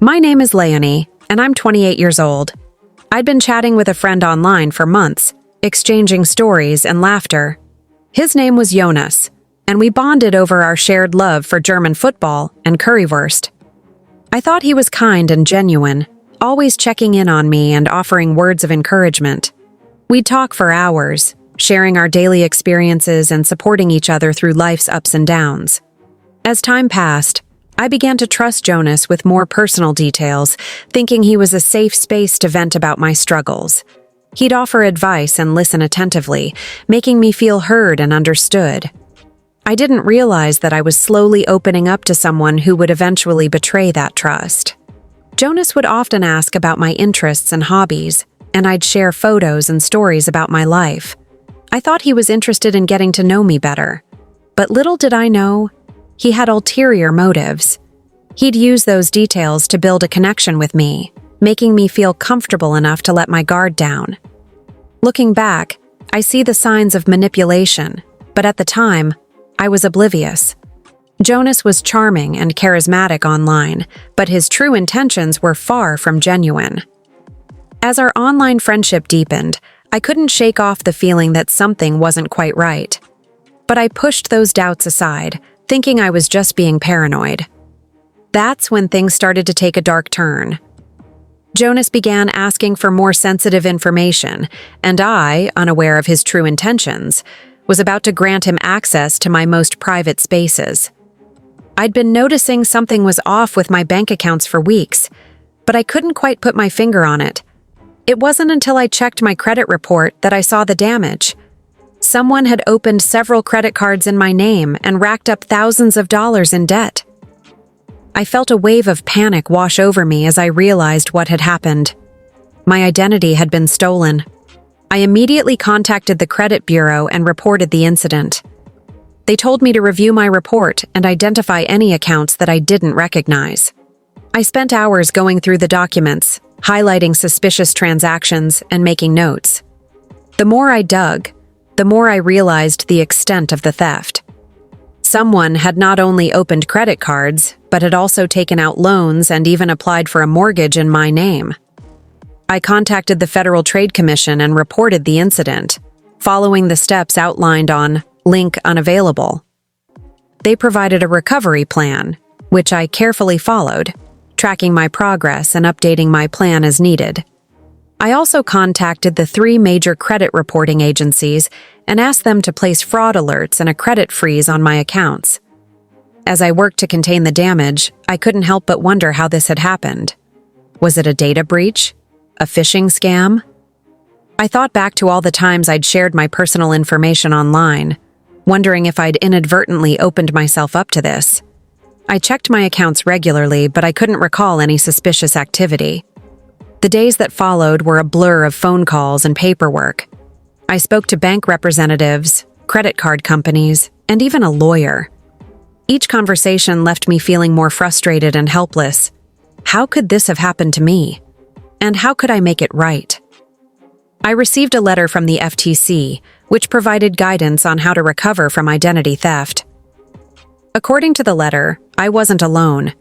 My name is Leonie, and I'm 28 years old. I'd been chatting with a friend online for months, exchanging stories and laughter. His name was Jonas, and we bonded over our shared love for German football and currywurst. I thought he was kind and genuine, always checking in on me and offering words of encouragement. We'd talk for hours, sharing our daily experiences and supporting each other through life's ups and downs. As time passed, I began to trust Jonas with more personal details, thinking he was a safe space to vent about my struggles. He'd offer advice and listen attentively, making me feel heard and understood. I didn't realize that I was slowly opening up to someone who would eventually betray that trust. Jonas would often ask about my interests and hobbies, and I'd share photos and stories about my life. I thought he was interested in getting to know me better. But little did I know, he had ulterior motives. He'd use those details to build a connection with me, making me feel comfortable enough to let my guard down. Looking back, I see the signs of manipulation, but at the time, I was oblivious. Jonas was charming and charismatic online, but his true intentions were far from genuine. As our online friendship deepened, I couldn't shake off the feeling that something wasn't quite right. But I pushed those doubts aside, thinking I was just being paranoid. That's when things started to take a dark turn. Jonas began asking for more sensitive information, and I, unaware of his true intentions, was about to grant him access to my most private spaces. I'd been noticing something was off with my bank accounts for weeks, but I couldn't quite put my finger on it. It wasn't until I checked my credit report that I saw the damage. Someone had opened several credit cards in my name and racked up thousands of dollars in debt. I felt a wave of panic wash over me as I realized what had happened. My identity had been stolen. I immediately contacted the credit bureau and reported the incident. They told me to review my report and identify any accounts that I didn't recognize. I spent hours going through the documents, highlighting suspicious transactions and making notes. The more I dug, the more I realized the extent of the theft. Someone had not only opened credit cards, but had also taken out loans and even applied for a mortgage in my name. I contacted the Federal Trade Commission and reported the incident, following the steps outlined on Link Unavailable. They provided a recovery plan, which I carefully followed, tracking my progress and updating my plan as needed. I also contacted the 3 major credit reporting agencies and asked them to place fraud alerts and a credit freeze on my accounts. As I worked to contain the damage, I couldn't help but wonder how this had happened. Was it a data breach? A phishing scam? I thought back to all the times I'd shared my personal information online, wondering if I'd inadvertently opened myself up to this. I checked my accounts regularly, but I couldn't recall any suspicious activity. The days that followed were a blur of phone calls and paperwork. I spoke to bank representatives, credit card companies, and even a lawyer. Each conversation left me feeling more frustrated and helpless. How could this have happened to me? And how could I make it right? I received a letter from the FTC, which provided guidance on how to recover from identity theft. According to the letter, I wasn't alone.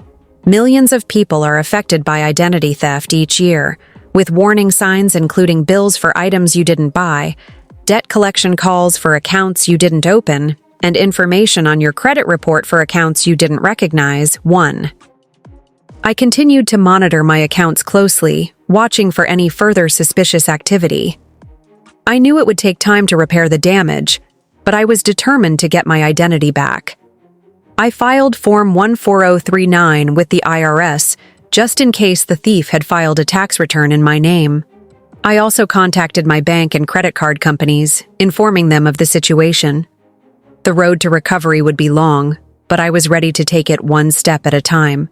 Millions of people are affected by identity theft each year, with warning signs including bills for items you didn't buy, debt collection calls for accounts you didn't open, and information on your credit report for accounts you didn't recognize. 1. I continued to monitor my accounts closely, watching for any further suspicious activity. I knew it would take time to repair the damage, but I was determined to get my identity back. I filed Form 14039 with the IRS just in case the thief had filed a tax return in my name. I also contacted my bank and credit card companies, informing them of the situation. The road to recovery would be long, but I was ready to take it one step at a time.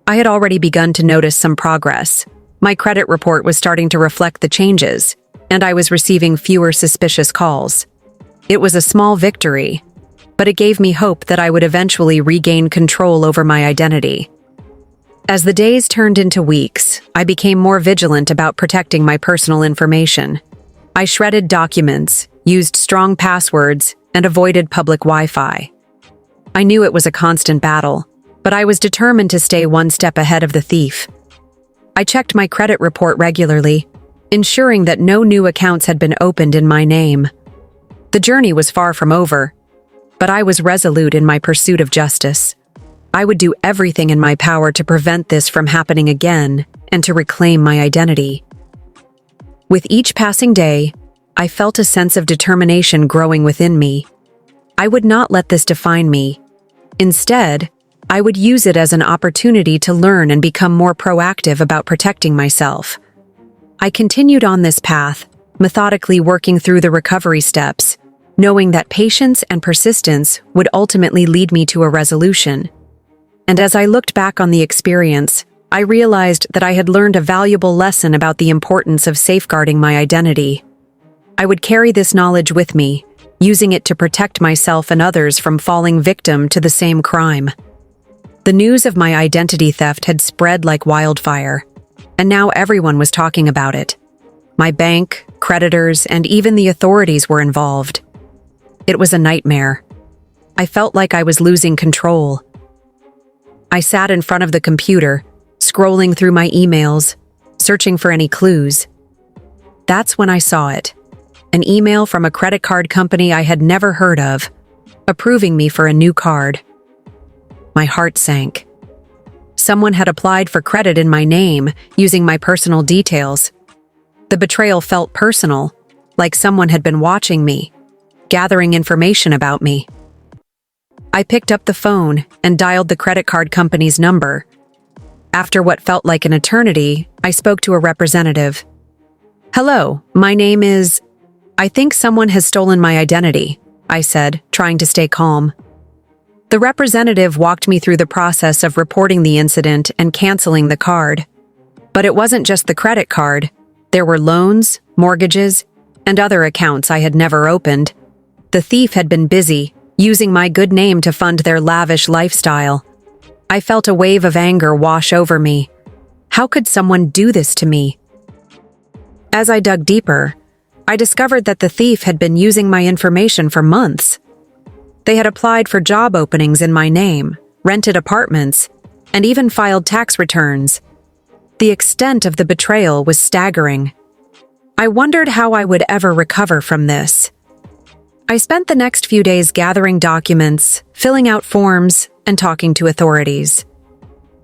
I had already begun to notice some progress. My credit report was starting to reflect the changes, and I was receiving fewer suspicious calls. It was a small victory, but it gave me hope that I would eventually regain control over my identity. As the days turned into weeks, I became more vigilant about protecting my personal information. I shredded documents, used strong passwords, and avoided public Wi-Fi. I knew it was a constant battle, but I was determined to stay one step ahead of the thief. I checked my credit report regularly, ensuring that no new accounts had been opened in my name. The journey was far from over, but I was resolute in my pursuit of justice. I would do everything in my power to prevent this from happening again and to reclaim my identity. With each passing day, I felt a sense of determination growing within me. I would not let this define me. Instead, I would use it as an opportunity to learn and become more proactive about protecting myself. I continued on this path, methodically working through the recovery steps, knowing that patience and persistence would ultimately lead me to a resolution. And as I looked back on the experience, I realized that I had learned a valuable lesson about the importance of safeguarding my identity. I would carry this knowledge with me, using it to protect myself and others from falling victim to the same crime. The news of my identity theft had spread like wildfire, and now everyone was talking about it. My bank, creditors, and even the authorities were involved. It was a nightmare. I felt like I was losing control. I sat in front of the computer, scrolling through my emails, searching for any clues. That's when I saw it. An email from a credit card company I had never heard of, approving me for a new card. My heart sank. Someone had applied for credit in my name, using my personal details. The betrayal felt personal, like someone had been watching me, gathering information about me. I picked up the phone and dialed the credit card company's number. After what felt like an eternity, I spoke to a representative. "Hello, my name is... I think someone has stolen my identity," I said, trying to stay calm. The representative walked me through the process of reporting the incident and canceling the card. But it wasn't just the credit card. There were loans, mortgages, and other accounts I had never opened. The thief had been busy, using my good name to fund their lavish lifestyle. I felt a wave of anger wash over me. How could someone do this to me? As I dug deeper, I discovered that the thief had been using my information for months. They had applied for job openings in my name, rented apartments, and even filed tax returns. The extent of the betrayal was staggering. I wondered how I would ever recover from this. I spent the next few days gathering documents, filling out forms, and talking to authorities.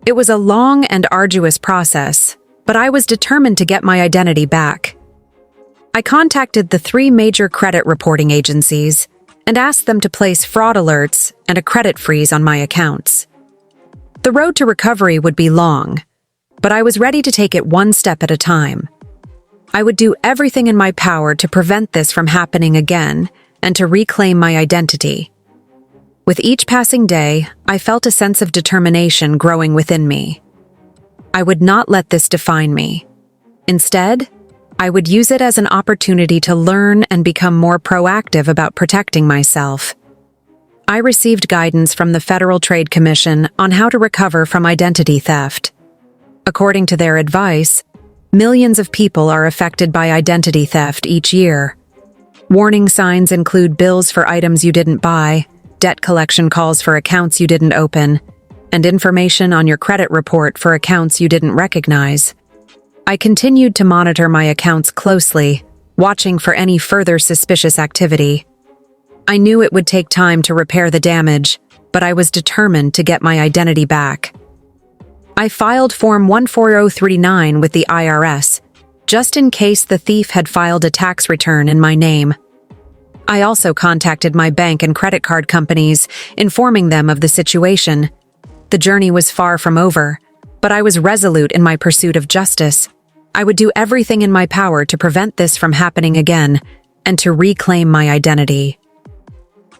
It was a long and arduous process, but I was determined to get my identity back. I contacted the 3 major credit reporting agencies and asked them to place fraud alerts and a credit freeze on my accounts. The road to recovery would be long, but I was ready to take it one step at a time. I would do everything in my power to prevent this from happening again and to reclaim my identity. With each passing day, I felt a sense of determination growing within me. I would not let this define me. Instead, I would use it as an opportunity to learn and become more proactive about protecting myself. I received guidance from the Federal Trade Commission on how to recover from identity theft. According to their advice, millions of people are affected by identity theft each year. Warning signs include bills for items you didn't buy, debt collection calls for accounts you didn't open, and information on your credit report for accounts you didn't recognize. I continued to monitor my accounts closely, watching for any further suspicious activity. I knew it would take time to repair the damage, but I was determined to get my identity back. I filed Form 14039 with the IRS, just in case the thief had filed a tax return in my name. I also contacted my bank and credit card companies, informing them of the situation. The journey was far from over, but I was resolute in my pursuit of justice. I would do everything in my power to prevent this from happening again and to reclaim my identity.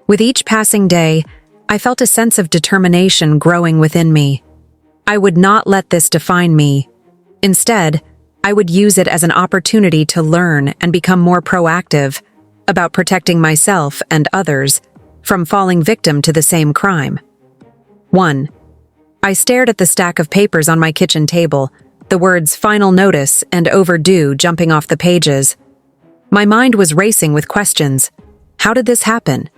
With each passing day, I felt a sense of determination growing within me. I would not let this define me. Instead, I would use it as an opportunity to learn and become more proactive about protecting myself and others from falling victim to the same crime. 1. I stared at the stack of papers on my kitchen table, the words "final notice" and "overdue" jumping off the pages. My mind was racing with questions. How did this happen?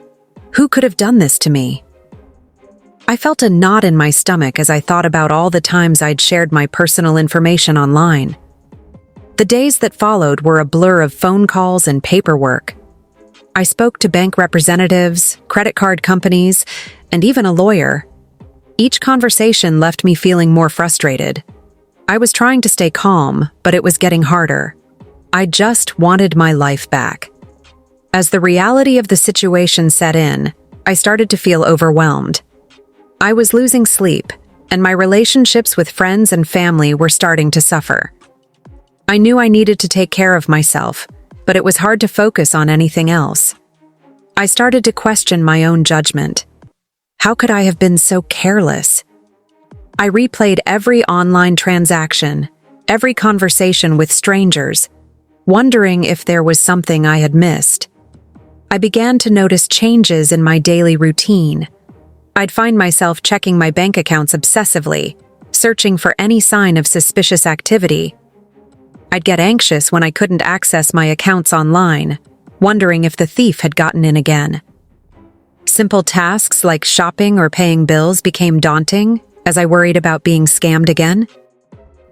Who could have done this to me? I felt a knot in my stomach as I thought about all the times I'd shared my personal information online. The days that followed were a blur of phone calls and paperwork. I spoke to bank representatives, credit card companies, and even a lawyer. Each conversation left me feeling more frustrated. I was trying to stay calm, but it was getting harder. I just wanted my life back. As the reality of the situation set in, I started to feel overwhelmed. I was losing sleep, and my relationships with friends and family were starting to suffer. I knew I needed to take care of myself, but it was hard to focus on anything else. I started to question my own judgment. How could I have been so careless? I replayed every online transaction, every conversation with strangers, wondering if there was something I had missed. I began to notice changes in my daily routine. I'd find myself checking my bank accounts obsessively, searching for any sign of suspicious activity. I'd get anxious when I couldn't access my accounts online, wondering if the thief had gotten in again. Simple tasks like shopping or paying bills became daunting as I worried about being scammed again.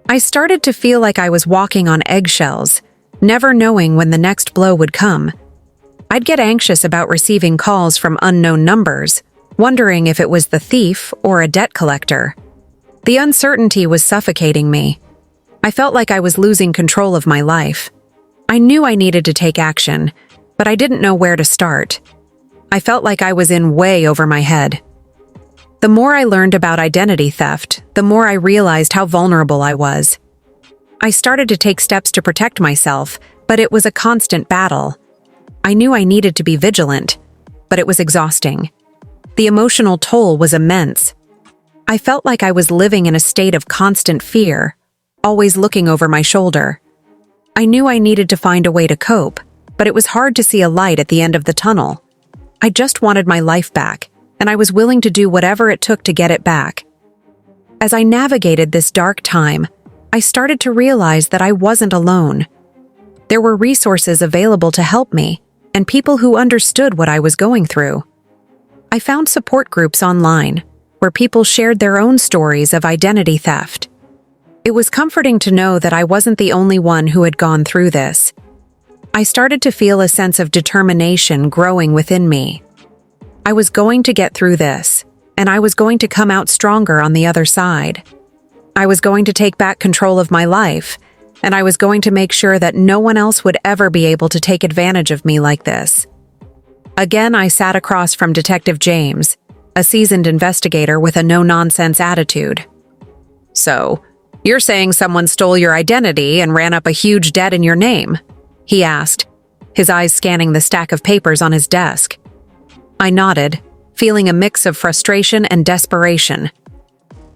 I started to feel like I was walking on eggshells, never knowing when the next blow would come. I'd get anxious about receiving calls from unknown numbers, wondering if it was the thief or a debt collector. The uncertainty was suffocating me. I felt like I was losing control of my life. I knew I needed to take action, but I didn't know where to start. I felt like I was in way over my head. The more I learned about identity theft, the more I realized how vulnerable I was. I started to take steps to protect myself, but it was a constant battle. I knew I needed to be vigilant, but it was exhausting. The emotional toll was immense. I felt like I was living in a state of constant fear, always looking over my shoulder. I knew I needed to find a way to cope, but it was hard to see a light at the end of the tunnel. I just wanted my life back, and I was willing to do whatever it took to get it back. As I navigated this dark time, I started to realize that I wasn't alone. There were resources available to help me, and people who understood what I was going through. I found support groups online, where people shared their own stories of identity theft. It was comforting to know that I wasn't the only one who had gone through this. I started to feel a sense of determination growing within me. I was going to get through this, and I was going to come out stronger on the other side. I was going to take back control of my life, and I was going to make sure that no one else would ever be able to take advantage of me like this. Again, I sat across from Detective James, a seasoned investigator with a no-nonsense attitude. "So, you're saying someone stole your identity and ran up a huge debt in your name?" he asked, his eyes scanning the stack of papers on his desk. I nodded, feeling a mix of frustration and desperation.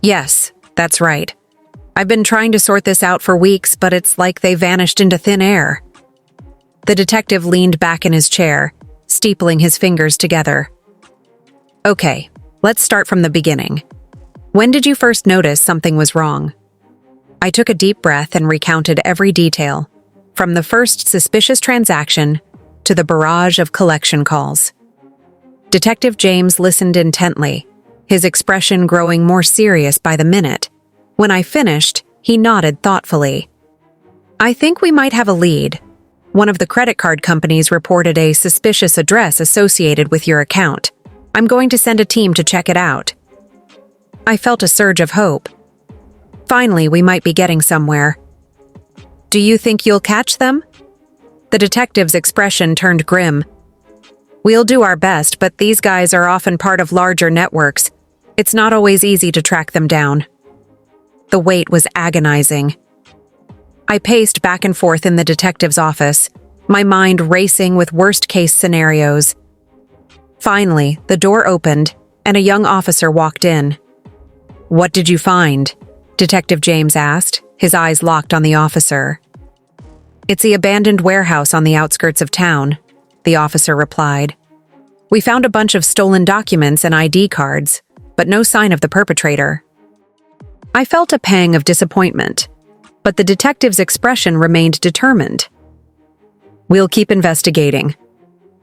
"Yes, that's right. I've been trying to sort this out for weeks, but it's like they vanished into thin air." The detective leaned back in his chair, steepling his fingers together. "Okay, let's start from the beginning. When did you first notice something was wrong?" I took a deep breath and recounted every detail, from the first suspicious transaction to the barrage of collection calls. Detective James listened intently, his expression growing more serious by the minute. When I finished, he nodded thoughtfully. "I think we might have a lead. One of the credit card companies reported a suspicious address associated with your account. I'm going to send a team to check it out." I felt a surge of hope. Finally, we might be getting somewhere. "Do you think you'll catch them?" The detective's expression turned grim. "We'll do our best, but these guys are often part of larger networks. It's not always easy to track them down." The wait was agonizing. I paced back and forth in the detective's office, my mind racing with worst-case scenarios. Finally, the door opened, and a young officer walked in. "What did you find?" Detective James asked, his eyes locked on the officer. "It's the abandoned warehouse on the outskirts of town," the officer replied. "We found a bunch of stolen documents and ID cards, but no sign of the perpetrator." I felt a pang of disappointment, but the detective's expression remained determined. "We'll keep investigating.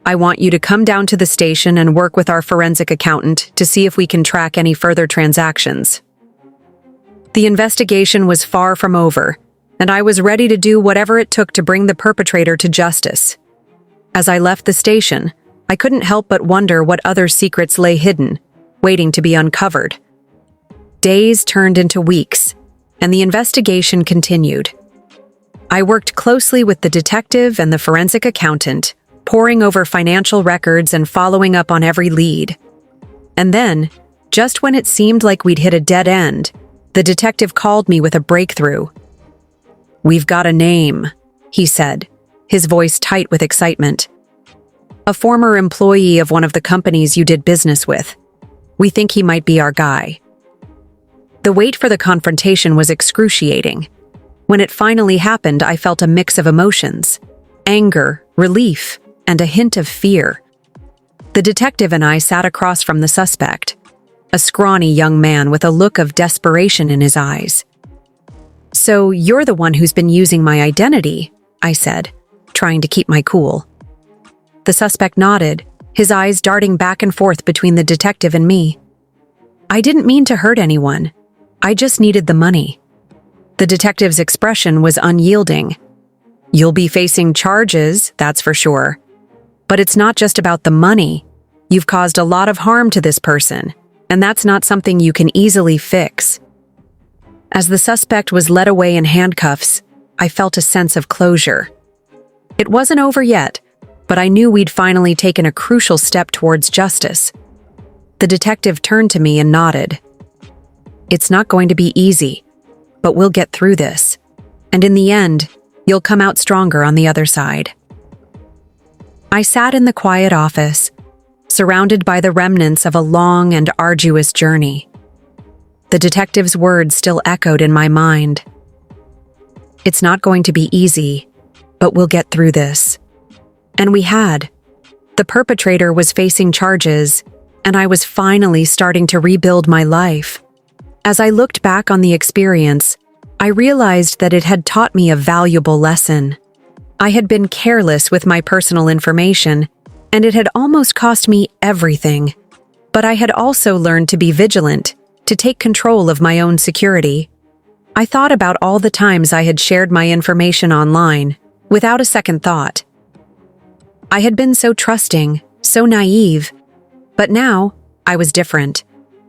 I want you to come down to the station and work with our forensic accountant to see if we can track any further transactions." The investigation was far from over, and I was ready to do whatever it took to bring the perpetrator to justice. As I left the station, I couldn't help but wonder what other secrets lay hidden, waiting to be uncovered. Days turned into weeks, and the investigation continued. I worked closely with the detective and the forensic accountant, poring over financial records and following up on every lead. And then, just when it seemed like we'd hit a dead end, the detective called me with a breakthrough. "We've got a name," he said, his voice tight with excitement. "A former employee of one of the companies you did business with. We think he might be our guy." The wait for the confrontation was excruciating. When it finally happened, I felt a mix of emotions: anger, relief, and a hint of fear. The detective and I sat across from the suspect, a scrawny young man with a look of desperation in his eyes. "So you're the one who's been using my identity," I said, trying to keep my cool. The suspect nodded, his eyes darting back and forth between the detective and me. "I didn't mean to hurt anyone. I just needed the money." The detective's expression was unyielding. "You'll be facing charges, that's for sure. But it's not just about the money. You've caused a lot of harm to this person, and that's not something you can easily fix." As the suspect was led away in handcuffs, I felt a sense of closure. It wasn't over yet, but I knew we'd finally taken a crucial step towards justice. The detective turned to me and nodded. "It's not going to be easy, but we'll get through this. And in the end, you'll come out stronger on the other side." I sat in the quiet office, surrounded by the remnants of a long and arduous journey. The detective's words still echoed in my mind. "It's not going to be easy, but we'll get through this." And we had. The perpetrator was facing charges, and I was finally starting to rebuild my life. As I looked back on the experience, I realized that it had taught me a valuable lesson. I had been careless with my personal information, and it had almost cost me everything. But I had also learned to be vigilant, to take control of my own security. I thought about all the times I had shared my information online, without a second thought. I had been so trusting, so naive, but now I was different.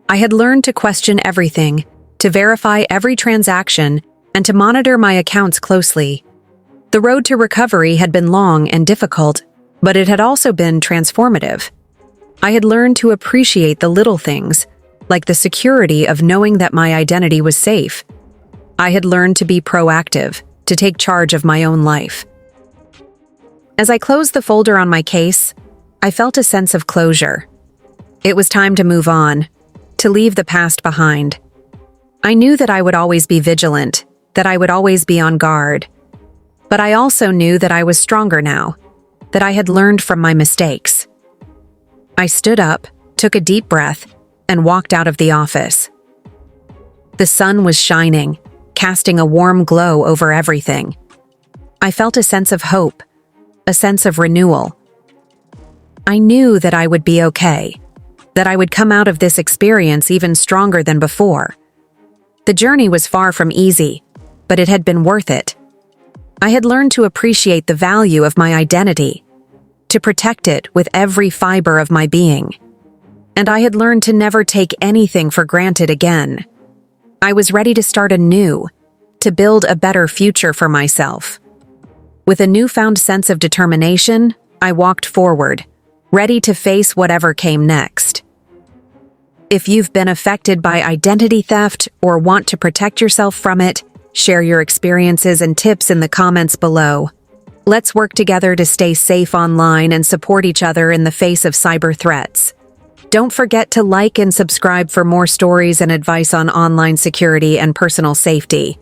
I had learned to question everything, to verify every transaction, and to monitor my accounts closely. The road to recovery had been long and difficult, but it had also been transformative. I had learned to appreciate the little things, like the security of knowing that my identity was safe. I had learned to be proactive, to take charge of my own life. As I closed the folder on my case, I felt a sense of closure. It was time to move on, to leave the past behind. I knew that I would always be vigilant, that I would always be on guard. But I also knew that I was stronger now, that I had learned from my mistakes. I stood up, took a deep breath, and walked out of the office. The sun was shining, casting a warm glow over everything. I felt a sense of hope, a sense of renewal. I knew that I would be okay, that I would come out of this experience even stronger than before. The journey was far from easy, but it had been worth it. I had learned to appreciate the value of my identity, to protect it with every fiber of my being. And I had learned to never take anything for granted again. I was ready to start anew, to build a better future for myself. With a newfound sense of determination, I walked forward, ready to face whatever came next. If you've been affected by identity theft or want to protect yourself from it, share your experiences and tips in the comments below. Let's work together to stay safe online and support each other in the face of cyber threats. Don't forget to like and subscribe for more stories and advice on online security and personal safety.